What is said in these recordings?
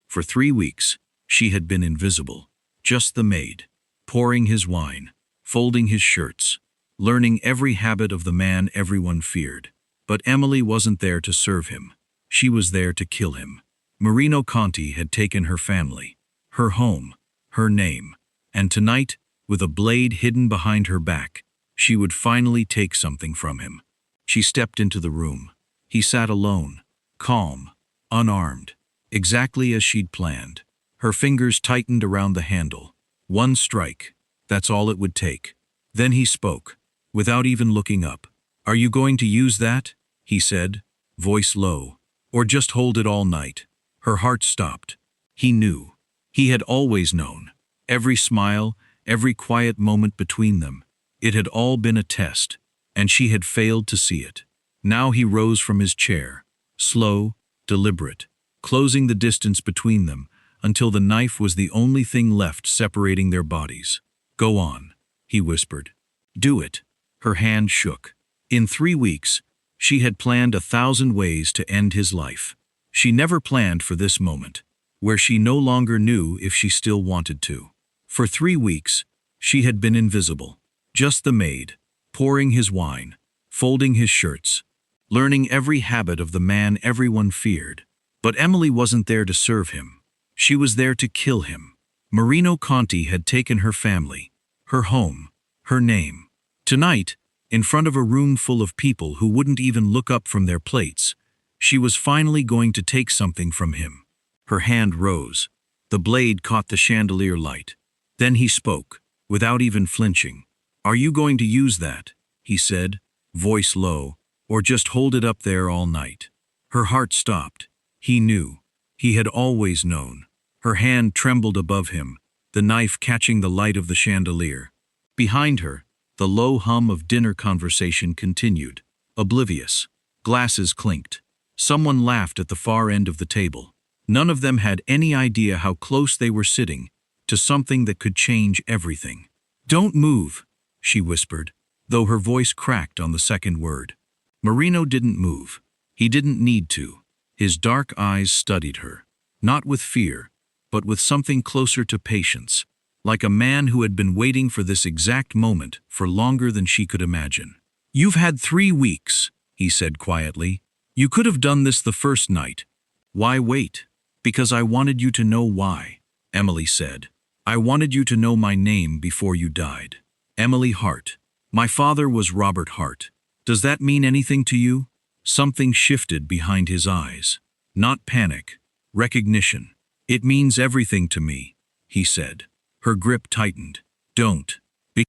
For 3 weeks, she had been invisible. Just the maid, pouring his wine, folding his shirts, learning every habit of the man everyone feared. But Emily wasn't there to serve him. She was there to kill him. Marino Conti had taken her family, her home, her name, and tonight, with a blade hidden behind her back, she would finally take something from him. She stepped into the room. He sat alone, calm, unarmed, exactly as she'd planned. Her fingers tightened around the handle. One strike, that's all it would take. Then he spoke, without even looking up. "Are you going to use that?" he said, voice low. "Or just hold it all night?" Her heart stopped. He knew. He had always known. Every smile, every quiet moment between them. It had all been a test, and she had failed to see it. Now he rose from his chair, slow, deliberate, closing the distance between them until the knife was the only thing left separating their bodies. "Go on," he whispered. "Do it." Her hand shook. In 3 weeks, she had planned 1,000 ways to end his life. She never planned for this moment, where she no longer knew if she still wanted to. For 3 weeks, she had been invisible. Just the maid, pouring his wine, folding his shirts, learning every habit of the man everyone feared. But Emily wasn't there to serve him. She was there to kill him. Marino Conti had taken her family, her home, her name. Tonight, in front of a room full of people who wouldn't even look up from their plates, she was finally going to take something from him. Her hand rose. The blade caught the chandelier light. Then he spoke, without even flinching. "Are you going to use that?" he said, voice low, "or just hold it up there all night?" Her heart stopped. He knew. He had always known. Her hand trembled above him, the knife catching the light of the chandelier. Behind her, the low hum of dinner conversation continued, oblivious. Glasses clinked. Someone laughed at the far end of the table. None of them had any idea how close they were sitting to something that could change everything. "Don't move," she whispered, though her voice cracked on the second word. Marino didn't move. He didn't need to. His dark eyes studied her, not with fear, but with something closer to patience, like a man who had been waiting for this exact moment for longer than she could imagine. "You've had 3 weeks, he said quietly. "You could have done this the first night." "Why wait?" "Because I wanted you to know why," Emily said. "I wanted you to know my name before you died. Emily Hart. My father was Robert Hart. Does that mean anything to you?" Something shifted behind his eyes. Not panic, recognition. "It means everything to me," he said. Her grip tightened. "Don't.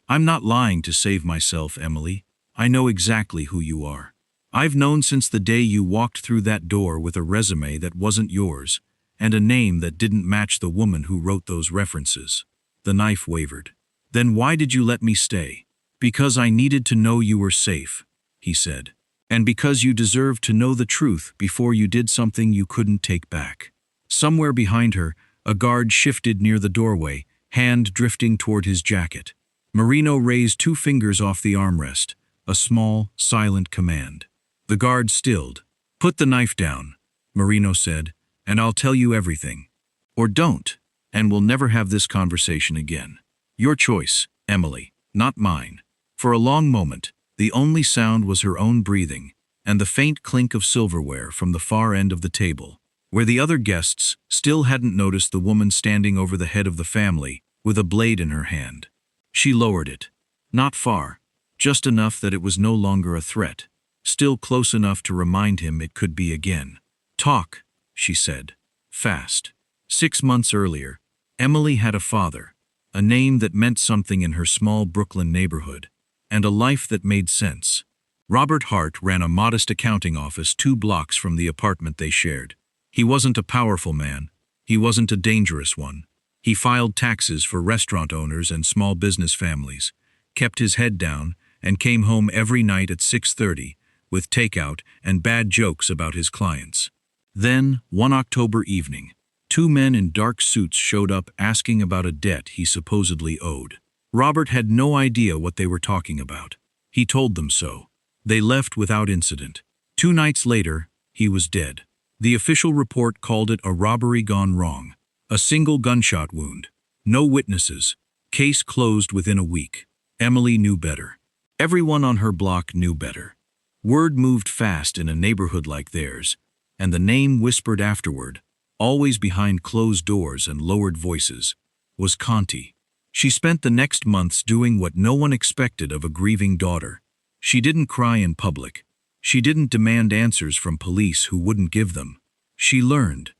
I'm not lying to save myself, Emily. I know exactly who you are. I've known since the day you walked through that door with a resume that wasn't yours, and a name that didn't match the woman who wrote those references." The knife wavered. "Then why did you let me stay?" "Because I needed to know you were safe," he said. "And because you deserved to know the truth before you did something you couldn't take back." Somewhere behind her, a guard shifted near the doorway, hand drifting toward his jacket. Marino raised 2 fingers off the armrest, a small, silent command. The guard stilled. "Put the knife down," Marino said, "and I'll tell you everything. Or don't, and we'll never have this conversation again. Your choice, Emily, not mine." For a long moment, the only sound was her own breathing and the faint clink of silverware from the far end of the table, where the other guests still hadn't noticed the woman standing over the head of the family with a blade in her hand. She lowered it. Not far, just enough that it was no longer a threat, still close enough to remind him it could be again. "Talk," she said, fast. 6 months earlier, Emily had a father, a name that meant something in her small Brooklyn neighborhood, and a life that made sense. Robert Hart ran a modest accounting office 2 blocks from the apartment they shared. He wasn't a powerful man. He wasn't a dangerous one. He filed taxes for restaurant owners and small business families, kept his head down, and came home every night at 6:30 with takeout and bad jokes about his clients. Then, one October evening, 2 men in dark suits showed up asking about a debt he supposedly owed. Robert had no idea what they were talking about. He told them so. They left without incident. 2 nights later, he was dead. The official report called it a robbery gone wrong, A single gunshot wound. No witnesses. Case closed within a week. Emily knew better. Everyone on her block knew better. Word moved fast in a neighborhood like theirs, and the name whispered afterward, always behind closed doors and lowered voices, was Conti. She spent the next months doing what no one expected of a grieving daughter. She didn't cry in public. She didn't demand answers from police who wouldn't give them. She learned.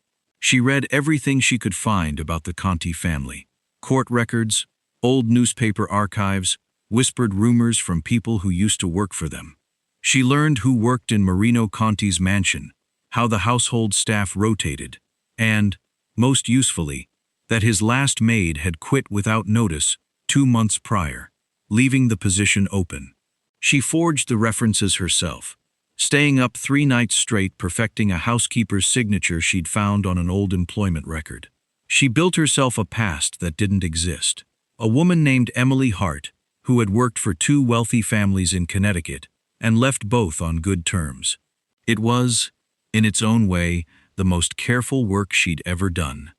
She read everything she could find about the Conti family. Court records, old newspaper archives, whispered rumors from people who used to work for them. She learned who worked in Marino Conti's mansion, how the household staff rotated, and, most usefully, that his last maid had quit without notice 2 months prior, leaving the position open. She forged the references herself, staying up 3 nights straight perfecting a housekeeper's signature she'd found on an old employment record. She built herself a past that didn't exist. A woman named Emily Hart, who had worked for 2 wealthy families in Connecticut, and left both on good terms. It was, in its own way, the most careful work she'd ever done.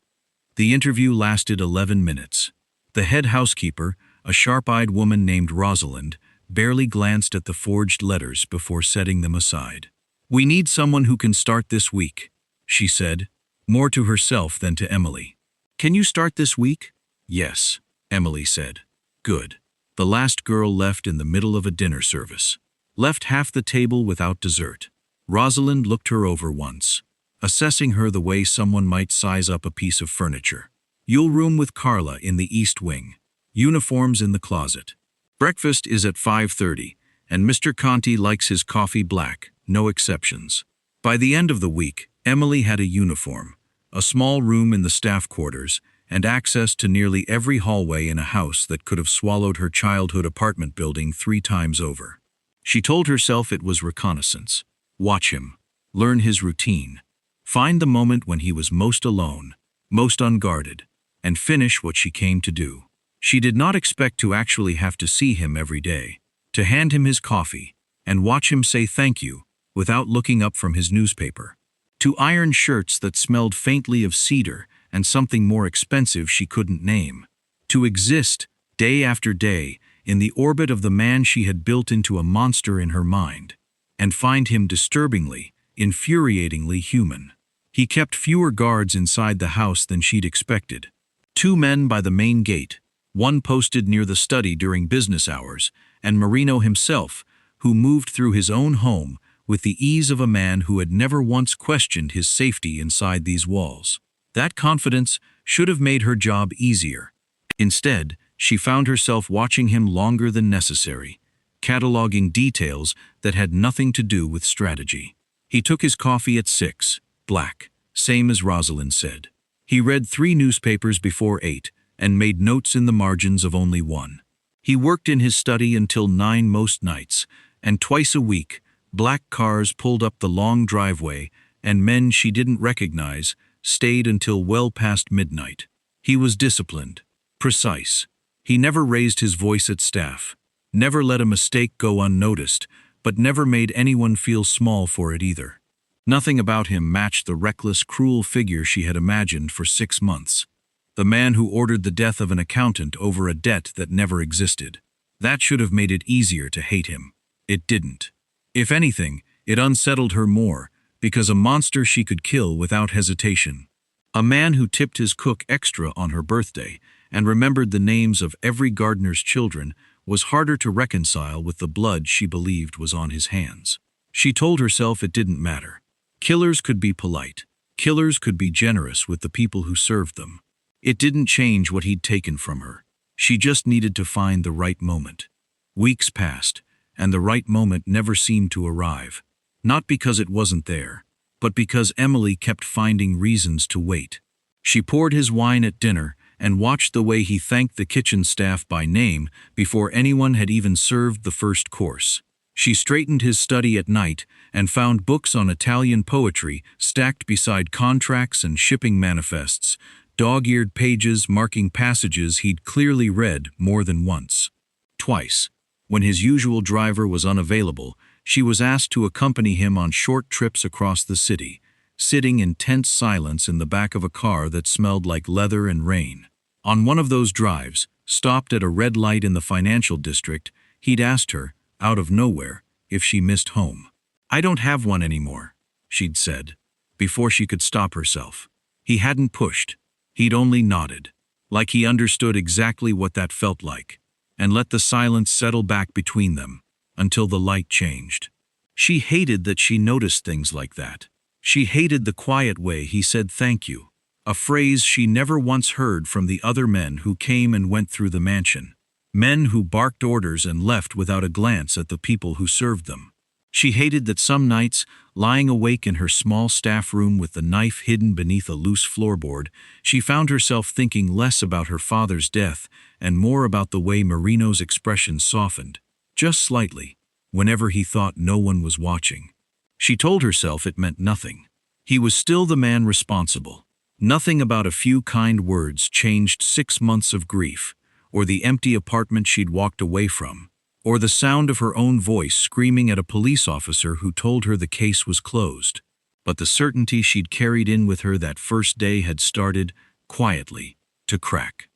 The interview lasted 11 minutes. The head housekeeper, a sharp-eyed woman named Rosalind, barely glanced at the forged letters before setting them aside. "We need someone who can start this week," she said, more to herself than to Emily. "Can you start this week?" "Yes," Emily said. "Good." The last girl left in the middle of a dinner service. Left half the table without dessert. Rosalind looked her over once, assessing her the way someone might size up a piece of furniture. "You'll room with Carla in the East Wing. Uniforms in the closet. Breakfast is at 5:30, and Mr. Conti likes his coffee black, no exceptions." By the end of the week, Emily had a uniform, a small room in the staff quarters, and access to nearly every hallway in a house that could have swallowed her childhood apartment building 3 times over. She told herself it was reconnaissance. Watch him. Learn his routine. Find the moment when he was most alone, most unguarded, and finish what she came to do. She did not expect to actually have to see him every day, to hand him his coffee, and watch him say thank you without looking up from his newspaper. To iron shirts that smelled faintly of cedar and something more expensive she couldn't name. To exist, day after day, in the orbit of the man she had built into a monster in her mind, and find him disturbingly, infuriatingly human. He kept fewer guards inside the house than she'd expected. 2 men by the main gate, one posted near the study during business hours, and Marino himself, who moved through his own home with the ease of a man who had never once questioned his safety inside these walls. That confidence should have made her job easier. Instead, she found herself watching him longer than necessary, cataloging details that had nothing to do with strategy. He took his coffee at 6, black, same as Rosalind said. He read 3 newspapers before 8, and made notes in the margins of only 1. He worked in his study until 9 most nights, and twice a week, black cars pulled up the long driveway, and men she didn't recognize stayed until well past midnight. He was disciplined, precise. He never raised his voice at staff, never let a mistake go unnoticed, but never made anyone feel small for it either. Nothing about him matched the reckless, cruel figure she had imagined for 6 months. The man who ordered the death of an accountant over a debt that never existed. That should have made it easier to hate him. It didn't. If anything, it unsettled her more, because a monster she could kill without hesitation. A man who tipped his cook extra on her birthday and remembered the names of every gardener's children was harder to reconcile with the blood she believed was on his hands. She told herself it didn't matter. Killers could be polite. Killers could be generous with the people who served them. It didn't change what he'd taken from her. She just needed to find the right moment. Weeks passed, and the right moment never seemed to arrive. Not because it wasn't there, but because Emily kept finding reasons to wait. She poured his wine at dinner and watched the way he thanked the kitchen staff by name before anyone had even served the first course. She straightened his study at night and found books on Italian poetry stacked beside contracts and shipping manifests, dog-eared pages marking passages he'd clearly read more than once. Twice, when his usual driver was unavailable, she was asked to accompany him on short trips across the city, sitting in tense silence in the back of a car that smelled like leather and rain. On one of those drives, stopped at a red light in the financial district, he'd asked her, out of nowhere, if she missed home. "I don't have one anymore," she'd said, before she could stop herself. He hadn't pushed. He'd only nodded, like he understood exactly what that felt like, and let the silence settle back between them, until the light changed. She hated that she noticed things like that. She hated the quiet way he said thank you, a phrase she never once heard from the other men who came and went through the mansion. Men who barked orders and left without a glance at the people who served them. She hated that some nights, lying awake in her small staff room with the knife hidden beneath a loose floorboard, she found herself thinking less about her father's death and more about the way Marino's expression softened, just slightly, whenever he thought no one was watching. She told herself it meant nothing. He was still the man responsible. Nothing about a few kind words changed 6 months of grief, or the empty apartment she'd walked away from, or the sound of her own voice screaming at a police officer who told her the case was closed. But the certainty she'd carried in with her that first day had started, quietly, to crack.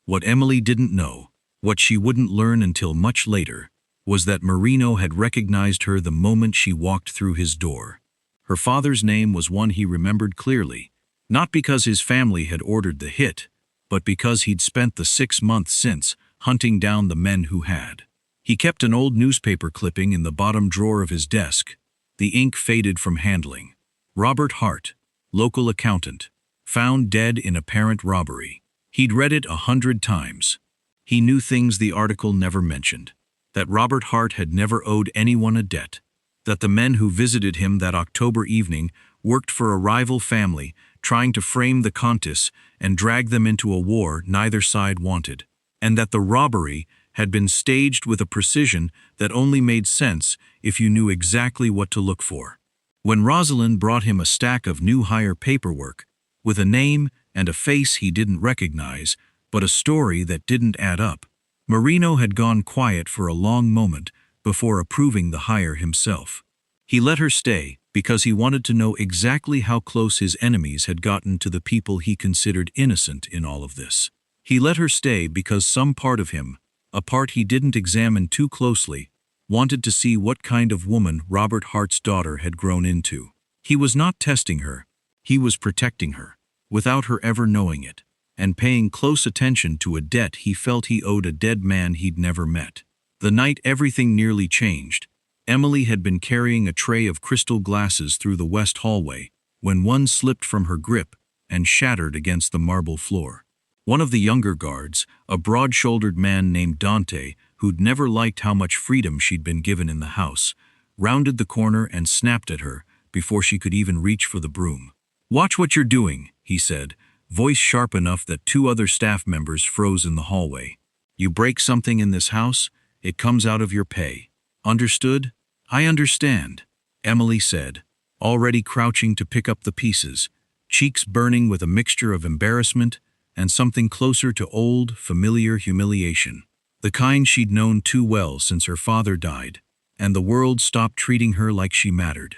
What Emily didn't know, what she wouldn't learn until much later, was that Marino had recognized her the moment she walked through his door. Her father's name was one he remembered clearly, not because his family had ordered the hit, but because he'd spent the 6 months since hunting down the men who had. He kept an old newspaper clipping in the bottom drawer of his desk. The ink faded from handling. Robert Hart, local accountant, found dead in apparent robbery. He'd read it 100 times. He knew things the article never mentioned. That Robert Hart had never owed anyone a debt. That the men who visited him that October evening worked for a rival family, trying to frame the Contis and drag them into a war neither side wanted. And that the robbery had been staged with a precision that only made sense if you knew exactly what to look for. When Rosalind brought him a stack of new hire paperwork, with a name and a face he didn't recognize, but a story that didn't add up, Marino had gone quiet for a long moment before approving the hire himself. He let her stay because he wanted to know exactly how close his enemies had gotten to the people he considered innocent in all of this. He let her stay because some part of him, a part he didn't examine too closely, wanted to see what kind of woman Robert Hart's daughter had grown into. He was not testing her. He was protecting her, without her ever knowing it, and paying close attention to a debt he felt he owed a dead man he'd never met. The night everything nearly changed, Emily had been carrying a tray of crystal glasses through the west hallway when one slipped from her grip and shattered against the marble floor. One of the younger guards, a broad-shouldered man named Dante, who'd never liked how much freedom she'd been given in the house, rounded the corner and snapped at her before she could even reach for the broom. "Watch what you're doing," he said, voice sharp enough that 2 other staff members froze in the hallway. "You break something in this house, it comes out of your pay. Understood?" "I understand," Emily said, already crouching to pick up the pieces, cheeks burning with a mixture of embarrassment and something closer to old, familiar humiliation, the kind she'd known too well since her father died, and the world stopped treating her like she mattered.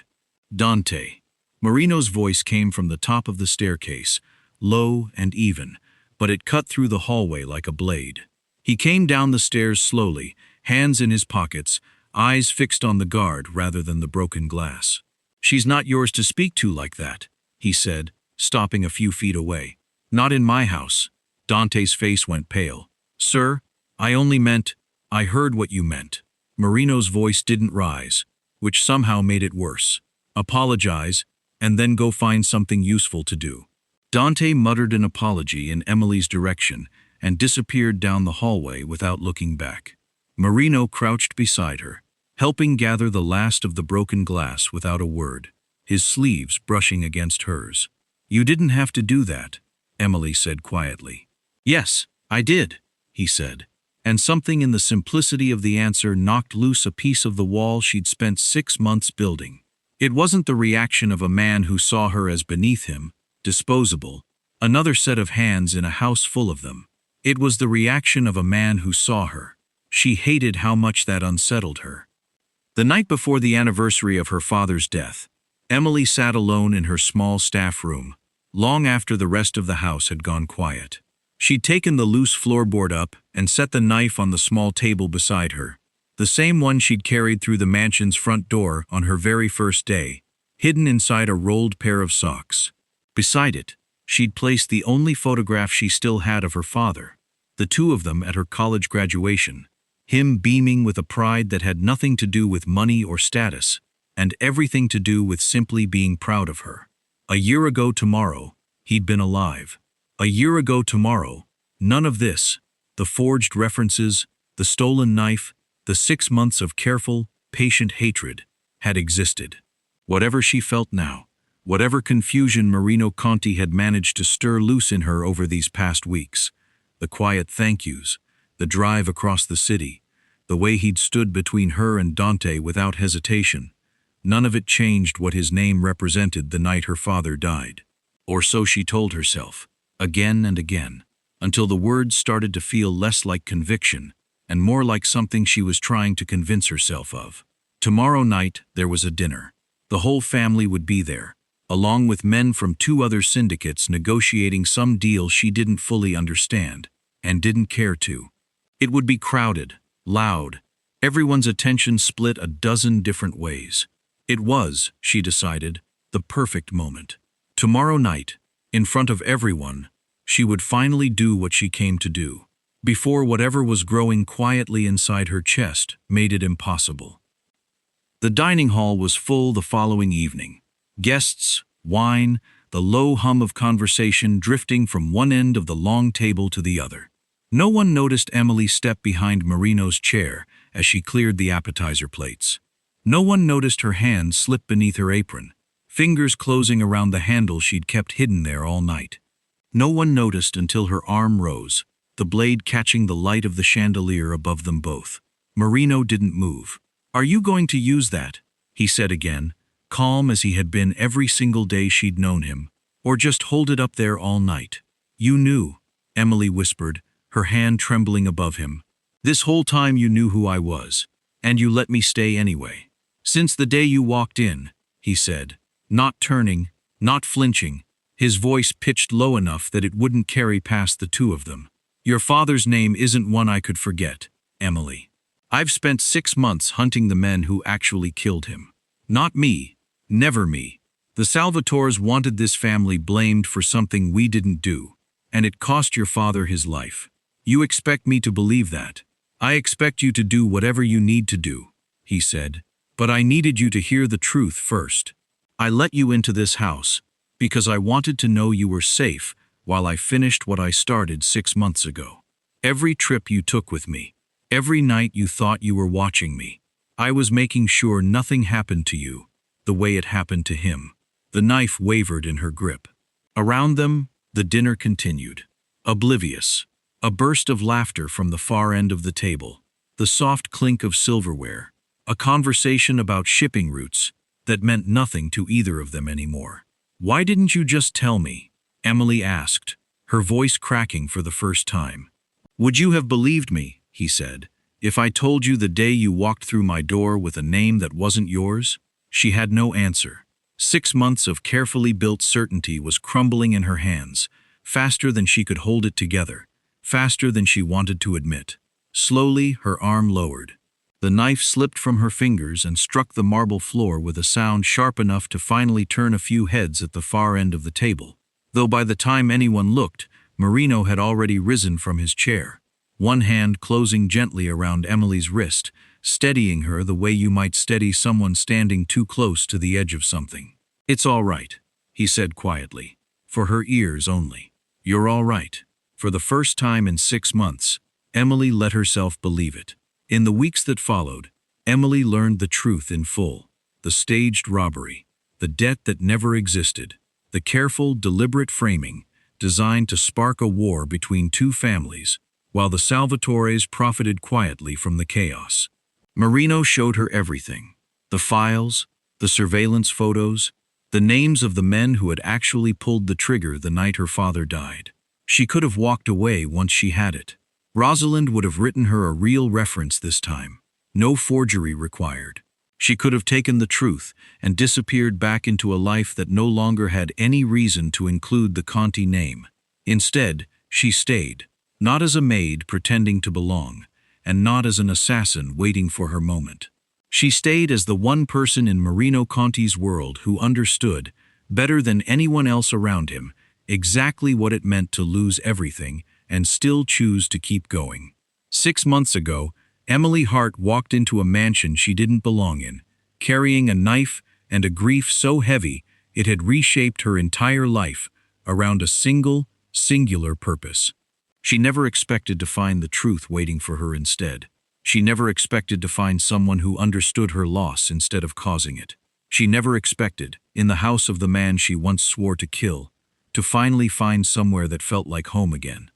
"Dante." Marino's voice came from the top of the staircase, low and even, but it cut through the hallway like a blade. He came down the stairs slowly, hands in his pockets, eyes fixed on the guard rather than the broken glass. "She's not yours to speak to like that," he said, stopping a few feet away. "Not in my house." Dante's face went pale. "Sir, I only meant—" "I heard what you meant." Marino's voice didn't rise, which somehow made it worse. "Apologize, and then go find something useful to do." Dante muttered an apology in Emily's direction and disappeared down the hallway without looking back. Marino crouched beside her, helping gather the last of the broken glass without a word, his sleeves brushing against hers. "You didn't have to do that," Emily said quietly. "Yes, I did," he said, and something in the simplicity of the answer knocked loose a piece of the wall she'd spent 6 months building. It wasn't the reaction of a man who saw her as beneath him, disposable, another set of hands in a house full of them. It was the reaction of a man who saw her. She hated how much that unsettled her. The night before the anniversary of her father's death, Emily sat alone in her small staff room, long after the rest of the house had gone quiet. She'd taken the loose floorboard up and set the knife on the small table beside her, the same one she'd carried through the mansion's front door on her very first day, hidden inside a rolled pair of socks. Beside it, she'd placed the only photograph she still had of her father, the two of them at her college graduation, him beaming with a pride that had nothing to do with money or status, and everything to do with simply being proud of her. A year ago tomorrow, he'd been alive. A year ago tomorrow, none of this, the forged references, the stolen knife, the 6 months of careful, patient hatred, had existed. Whatever she felt now, whatever confusion Marino Conti had managed to stir loose in her over these past weeks, the quiet thank yous, the drive across the city, the way he'd stood between her and Dante without hesitation, none of it changed what his name represented the night her father died. Or so she told herself, again and again, until the words started to feel less like conviction and more like something she was trying to convince herself of. Tomorrow night there was a dinner. The whole family would be there, along with men from 2 other syndicates negotiating some deal she didn't fully understand and didn't care to. It would be crowded, loud, everyone's attention split a dozen different ways. It was, she decided, the perfect moment. Tomorrow night, in front of everyone, she would finally do what she came to do, before whatever was growing quietly inside her chest made it impossible. The dining hall was full the following evening. Guests, wine, the low hum of conversation drifting from one end of the long table to the other. No one noticed Emily step behind Marino's chair as she cleared the appetizer plates. No one noticed her hand slip beneath her apron, fingers closing around the handle she'd kept hidden there all night. No one noticed until her arm rose, the blade catching the light of the chandelier above them both. Marino didn't move. "Are you going to use that?" he said again, calm as he had been every single day she'd known him, "or just hold it up there all night?" "You knew," Emily whispered, her hand trembling above him. "This whole time you knew who I was, and you let me stay anyway." "Since the day you walked in," he said, not turning, not flinching, his voice pitched low enough that it wouldn't carry past the two of them. "Your father's name isn't one I could forget, Emily. I've spent 6 months hunting the men who actually killed him. Not me. Never me. The Salvatores wanted this family blamed for something we didn't do, and it cost your father his life. You expect me to believe that. I expect you to do whatever you need to do," he said, "but I needed you to hear the truth first. I let you into this house because I wanted to know you were safe while I finished what I started 6 months ago. Every trip you took with me, every night you thought you were watching me, I was making sure nothing happened to you the way it happened to him." The knife wavered in her grip. Around them, the dinner continued. Oblivious. A burst of laughter from the far end of the table, the soft clink of silverware, a conversation about shipping routes that meant nothing to either of them anymore. "Why didn't you just tell me?" Emily asked, her voice cracking for the first time. "Would you have believed me," he said, "if I told you the day you walked through my door with a name that wasn't yours?" She had no answer. 6 months of carefully built certainty was crumbling in her hands, faster than she could hold it together, faster than she wanted to admit. Slowly, her arm lowered. The knife slipped from her fingers and struck the marble floor with a sound sharp enough to finally turn a few heads at the far end of the table. Though by the time anyone looked, Marino had already risen from his chair, one hand closing gently around Emily's wrist, steadying her the way you might steady someone standing too close to the edge of something. "It's all right," he said quietly, for her ears only. "You're all right." For the first time in 6 months, Emily let herself believe it. In the weeks that followed, Emily learned the truth in full. The staged robbery, the debt that never existed, the careful, deliberate framing designed to spark a war between 2 families, while the Salvatores profited quietly from the chaos. Marino showed her everything. The files, the surveillance photos, the names of the men who had actually pulled the trigger the night her father died. She could have walked away once she had it. Rosalind would have written her a real reference this time. No forgery required. She could have taken the truth and disappeared back into a life that no longer had any reason to include the Conti name. Instead, she stayed, not as a maid pretending to belong, and not as an assassin waiting for her moment. She stayed as the one person in Marino Conti's world who understood, better than anyone else around him, exactly what it meant to lose everything and still choose to keep going. 6 months ago, Emily Hart walked into a mansion she didn't belong in, carrying a knife and a grief so heavy it had reshaped her entire life around a singular purpose. She never expected to find the truth waiting for her instead. She never expected to find someone who understood her loss instead of causing it. She never expected, in the house of the man she once swore to kill, to finally find somewhere that felt like home again.